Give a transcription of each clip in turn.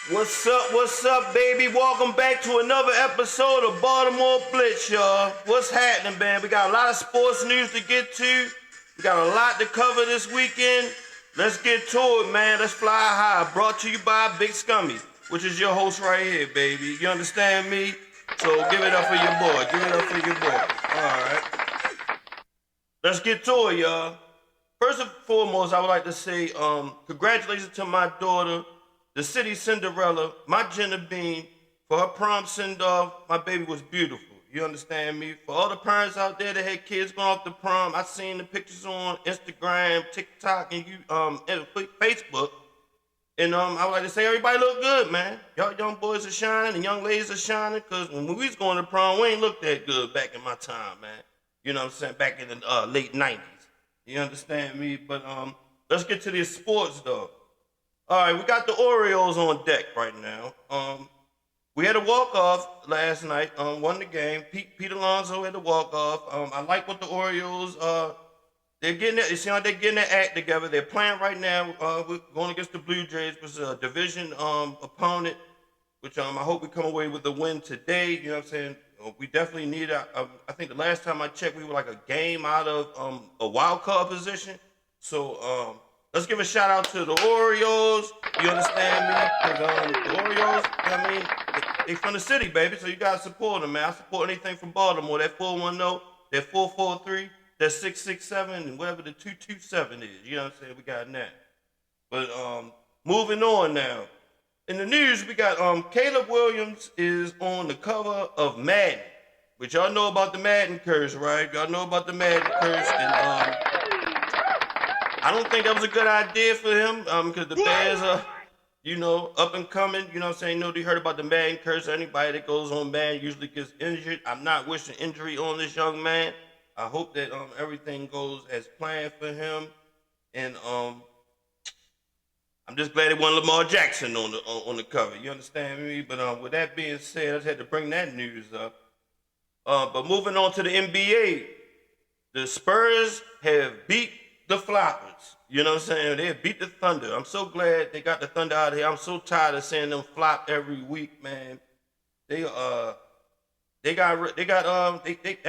What's up, baby? Welcome back to another episode of Baltimore Blitz, y'all. What's happening, man? We got a lot of sports news to get to. We got a lot to cover this weekend. Let's get to it, man. Let's fly high. Brought to you by Big Scummy, which is your host right here, baby. You understand me? So give it up for your boy. Give it up for your boy. All right. Let's get to it, y'all. First and foremost, I would like to say congratulations to my daughter, the city Cinderella, my Jenna Bean, for her prom send-off. My baby was beautiful. You understand me? For all the parents out there that had kids going off to prom, I seen the pictures on Instagram, TikTok, and Facebook. And I would like to say everybody look good, man. Y'all young boys are shining and young ladies are shining, because when we was going to prom, we ain't looked that good back in my time, man. You know what I'm saying? Back in the late 90s. You understand me? But let's get to these sports, though. All right, we got the Orioles on deck right now. We had a walk-off last night. Won the game. Pete Alonso had a walk-off. I like what the Orioles they're getting it. It seems like they're getting their act together. They're playing right now. We're going against the Blue Jays, which is a division opponent. Which I hope we come away with a win today. You know what I'm saying? We definitely need. I think the last time I checked, we were like a game out of a wild card position. So let's give a shout out to the Orioles. You understand me? 'Cause, the Orioles, I mean, they from the city, baby. So you gotta support them, man. I support anything from Baltimore. That 410, that 443, that 667, and whatever the 227 is. You know what I'm saying? We got that. But moving on now. In the news, we got Caleb Williams is on the cover of Madden, which y'all know about the Madden curse, right? Y'all know about the Madden curse, and I don't think that was a good idea for him, because the Bears are, up and coming. You know what I'm saying? They heard about the Madden curse. Anybody that goes on Madden usually gets injured. I'm not wishing injury on this young man. I hope that everything goes as planned for him, and I'm just glad it wasn't Lamar Jackson on the cover. You understand me? But with that being said, I just had to bring that news up. But moving on to the NBA, the Spurs have beat the Floppers. You know what I'm saying? They have beat the Thunder. I'm so glad they got the Thunder out of here. I'm so tired of seeing them flop every week, man. They that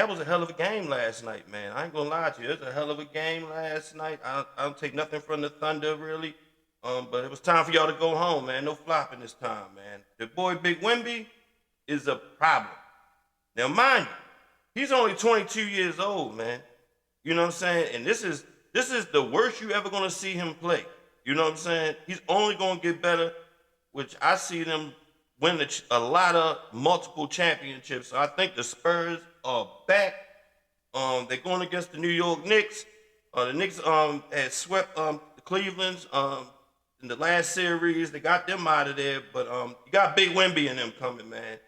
was a hell of a game last night, man. I ain't gonna lie to you. It was a hell of a game last night. I don't take nothing from the Thunder, really. But it was time for y'all to go home, man. No flopping this time, man. The boy Big Wemby is a problem. Now, mind you, he's only 22 years old, man. You know what I'm saying? And this is the worst you ever gonna see him play. You know what I'm saying? He's only gonna get better, which I see them win a lot of multiple championships. So I think the Spurs are back. They're going against the New York Knicks. The Knicks had swept the Cleveland's in the last series. They got them out of there, but you got Big Wemby and them coming, man.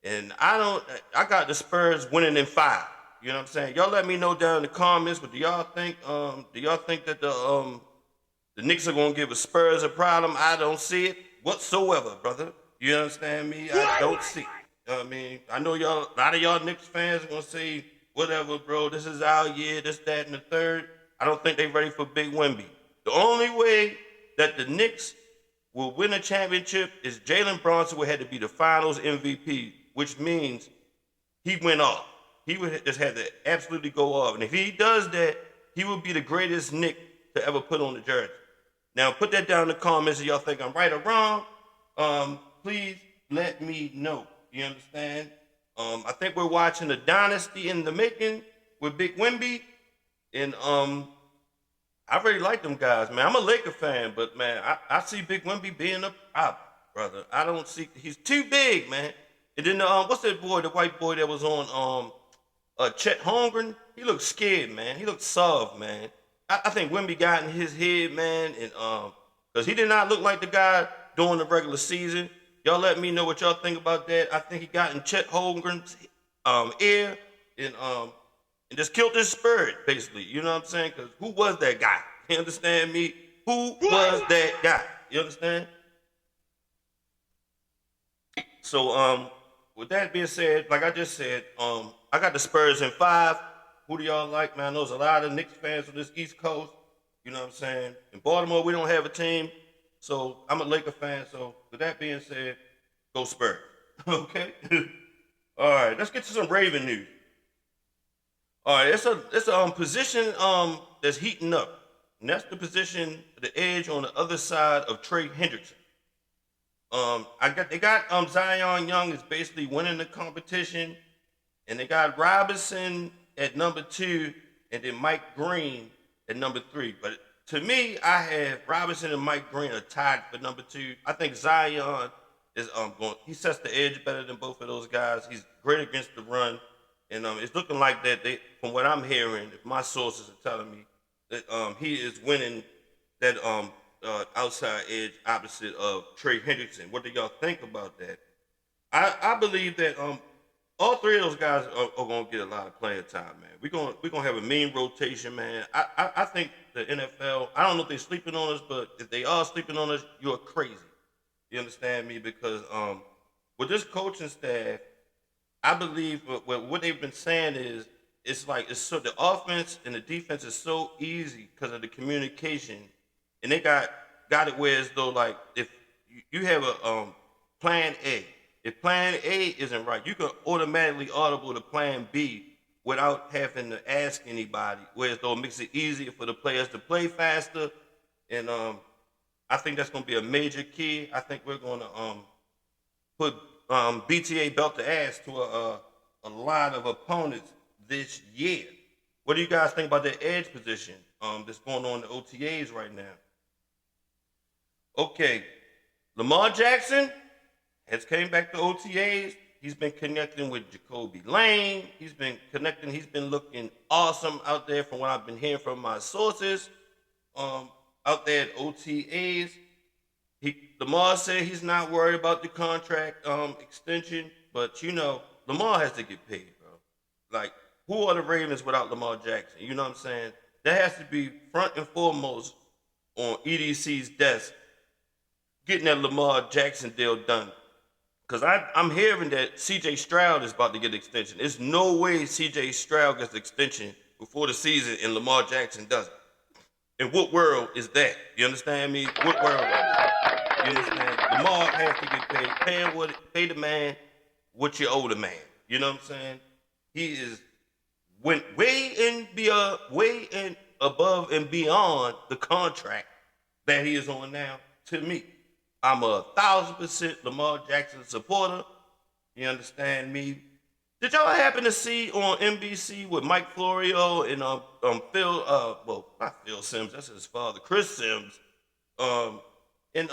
And I got the Spurs winning in 5. You know what I'm saying? Y'all let me know down in the comments. But do y'all think that the Knicks are gonna give the Spurs a problem? I don't see it whatsoever, brother. You understand me? I don't see it. I mean, I know a lot of y'all Knicks fans are gonna say whatever, bro. This is our year. This, that, and the third. I don't think they're ready for Big Wemby. The only way that the Knicks will win a championship is Jalen Brunson would have to be the Finals MVP, which means he went off. He would just have to absolutely go off. And if he does that, he will be the greatest Knick to ever put on the jersey. Now, put that down in the comments if y'all think I'm right or wrong. Please let me know. You understand? I think we're watching a dynasty in the making with Big Wemby. And I really like them guys, man. I'm a Laker fan, but, man, I see Big Wemby being a problem, brother. I don't see – he's too big, man. And then, what's that boy, the white boy that was on Chet Holmgren? He looks scared, man. He looks soft, man. I think Wemby got in his head, man, and because he did not look like the guy during the regular season. Y'all let me know what y'all think about that. I think he got in Chet Holmgren's ear and just killed his spirit, basically. You know what I'm saying? Because who was that guy? You understand me? Who was that guy? You understand? So, with that being said, like I just said, I got the Spurs in 5. Who do y'all like, man? There's a lot of Knicks fans on this East Coast. You know what I'm saying? In Baltimore, we don't have a team. So I'm a Laker fan. So with that being said, go Spurs. Okay. All right. Let's get to some Raven news. All right. It's a position that's heating up, and that's the position, the edge on the other side of Trey Hendrickson. They got Zion Young is basically winning the competition, and they got Robinson at number two, and then Mike Green at number three. But to me, I have Robinson and Mike Green are tied for number two. I think Zion is going. He sets the edge better than both of those guys. He's great against the run, and it's looking like that. From what I'm hearing, if my sources are telling me that he is winning that outside edge opposite of Trey Hendrickson. What do y'all think about that? I believe that all three of those guys are gonna get a lot of playing time, man. We're gonna have a mean rotation, man. I think the NFL. I don't know if they're sleeping on us, but if they are sleeping on us, you're crazy. You understand me? Because with this coaching staff, I believe what they've been saying is it's like it's so the offense and the defense is so easy because of the communication, and they got it where as though like if you have a plan A, if plan A isn't right, you can automatically audible to plan B without having to ask anybody. Whereas though it makes it easier for the players to play faster, and I think that's going to be a major key. I think we're going to put BTA belt to ass to a lot of opponents this year. What do you guys think about the edge position that's going on in the OTAs right now? Okay, Lamar Jackson has came back to OTAs. He's been connecting with Jacoby Lane. He's been connecting. He's been looking awesome out there from what I've been hearing from my sources. Out there at OTAs, Lamar said he's not worried about the contract extension, but Lamar has to get paid, bro. Like, who are the Ravens without Lamar Jackson? You know what I'm saying? That has to be front and foremost on EDC's desk, getting that Lamar Jackson deal done. Because I'm hearing that C.J. Stroud is about to get an extension. There's no way C.J. Stroud gets an extension before the season and Lamar Jackson doesn't. In what world is that? You understand me? What world is that? You understand? Lamar has to get paid. Pay the man what you owe the man. You know what I'm saying? He is went way in above and beyond the contract that he is on now. To me, I'm 1,000% Lamar Jackson supporter. You understand me? Did y'all happen to see on NBC with Mike Florio and not Phil Sims, that's his father, Chris Sims. And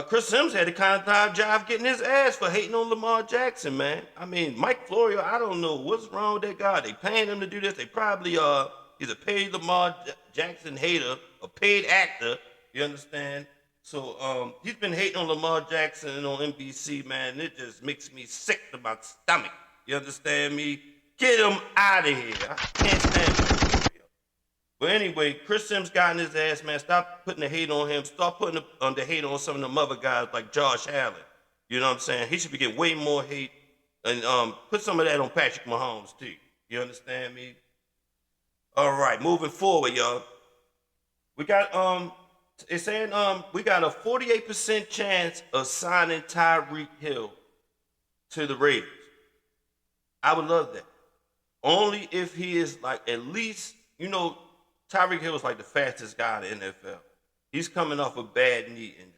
Chris Sims had the kind of time job getting his ass for hating on Lamar Jackson, man. I mean, Mike Florio, I don't know what's wrong with that guy. They paying him to do this. They probably he's a paid Lamar Jackson hater, a paid actor. You understand? So he's been hating on Lamar Jackson on NBC, man. And it just makes me sick to my stomach. You understand me? Get him out of here. I can't stand him. But anyway, Chris Sims got in his ass, man. Stop putting the hate on him. Start putting the hate on some of them other guys like Josh Allen. You know what I'm saying? He should be getting way more hate. And put some of that on Patrick Mahomes, too. You understand me? All right, moving forward, y'all. We got it's saying we got a 48% chance of signing Tyreek Hill to the Ravens. I would love that. Only if he is like at least, Tyreek Hill is like the fastest guy in the NFL. He's coming off a bad knee injury.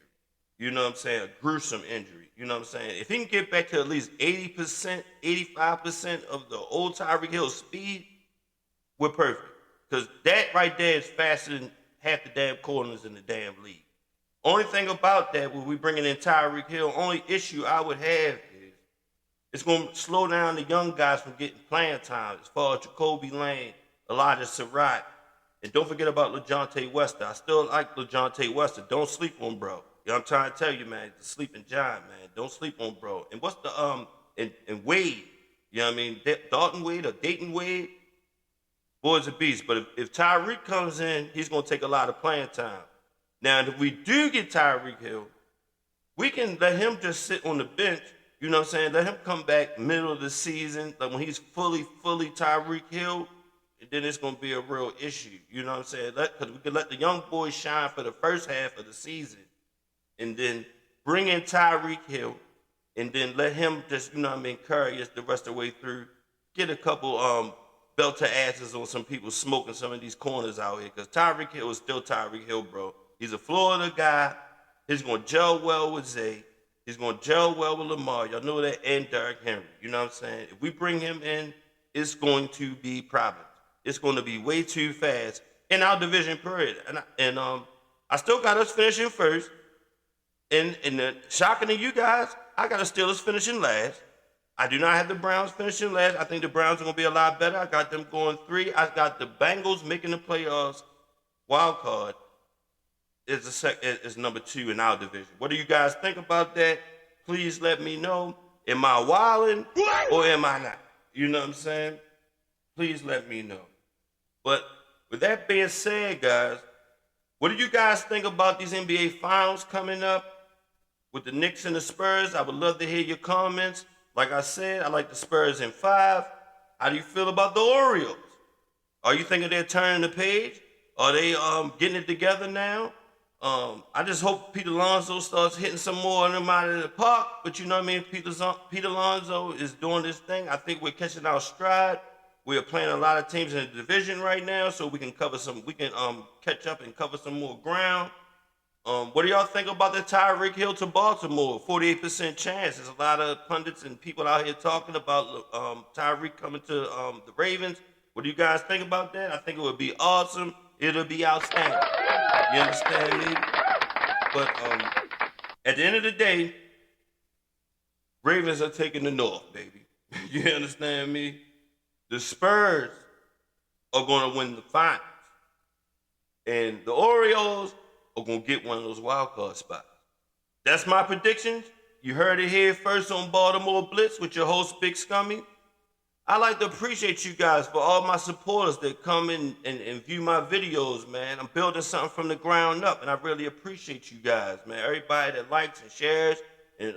You know what I'm saying? A gruesome injury. You know what I'm saying? If he can get back to at least 80%, 85% of the old Tyreek Hill speed, we're perfect. Because that right there is faster than half the damn corners in the damn league. Only thing about that, when we bringing in Tyreek Hill, only issue I would have is it's going to slow down the young guys from getting playing time as far as Jacoby Lane, Elijah Surratt, and don't forget about LaJohntay Wester. I still like LaJohntay Wester. Don't sleep on bro. You know what I'm trying to tell you, man. The sleeping giant, man. Don't sleep on bro. And what's the and Wade? You know what I mean? Dalton Wade or Dayton Wade? Boy's a beast. But if Tyreek comes in, he's going to take a lot of playing time. Now, if we do get Tyreek Hill, we can let him just sit on the bench. You know what I'm saying? Let him come back middle of the season, like when he's fully Tyreek Hill, and then it's going to be a real issue. You know what I'm saying? Because we can let the young boys shine for the first half of the season, and then bring in Tyreek Hill, and then let him just, carry us the rest of the way through. Get a couple belter asses on some people smoking some of these corners out here, because Tyreek Hill is still Tyreek Hill, bro. He's a Florida guy. He's going to gel well with Zay. He's going to gel well with Lamar. Y'all know that, and Derrick Henry. You know what I'm saying? If we bring him in, it's going to be problems. It's going to be way too fast in our division period. And I still got us finishing first. And shocking to you guys, I got the Steelers finishing last. I do not have the Browns finishing last. I think the Browns are going to be a lot better. I got them going 3. I got the Bengals making the playoffs. Wild card is number 2 in our division. What do you guys think about that? Please let me know. Am I wilding or am I not? You know what I'm saying? Please let me know. But with that being said, guys, what do you guys think about these NBA Finals coming up with the Knicks and the Spurs? I would love to hear your comments. Like I said, I like the Spurs in 5. How do you feel about the Orioles? Are you thinking they're turning the page? Are they getting it together now? I just hope Pete Alonso starts hitting some more of them out of the park. But you know what I mean? Pete Alonso is doing this thing. I think we're catching our stride. We are playing a lot of teams in the division right now, so we can catch up and cover some more ground. What do y'all think about the Tyreek Hill to Baltimore? 48% chance. There's a lot of pundits and people out here talking about Tyreek coming to the Ravens. What do you guys think about that? I think it would be awesome. It'll be outstanding. You understand me? But at the end of the day, Ravens are taking the North, baby. You understand me? The Spurs are going to win the finals. And the Orioles are going to get one of those wild card spots. That's my predictions. You heard it here first on Baltimore Blitz with your host, Big Scummy. I like to appreciate you guys for all my supporters that come in and view my videos, man. I'm building something from the ground up, and I really appreciate you guys, man. Everybody that likes and shares and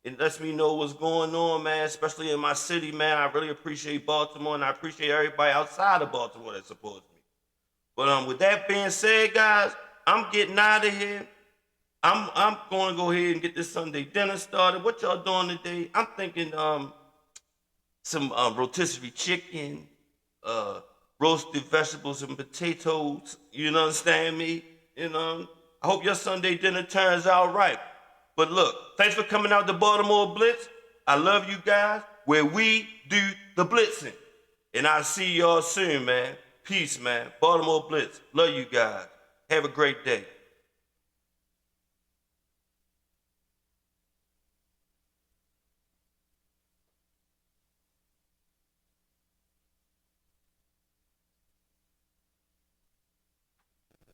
it lets me know what's going on, man, especially in my city, man. I really appreciate Baltimore, and I appreciate everybody outside of Baltimore that supports me. But with that being said, guys, I'm getting out of here. I'm going to go ahead and get this Sunday dinner started. What y'all doing today? I'm thinking some rotisserie chicken, roasted vegetables and potatoes. You know, understand me? You know, I hope your Sunday dinner turns out right. But look, thanks for coming out to Baltimore Blitz. I love you guys, where we do the blitzing. And I'll see y'all soon, man. Peace, man. Baltimore Blitz. Love you guys. Have a great day.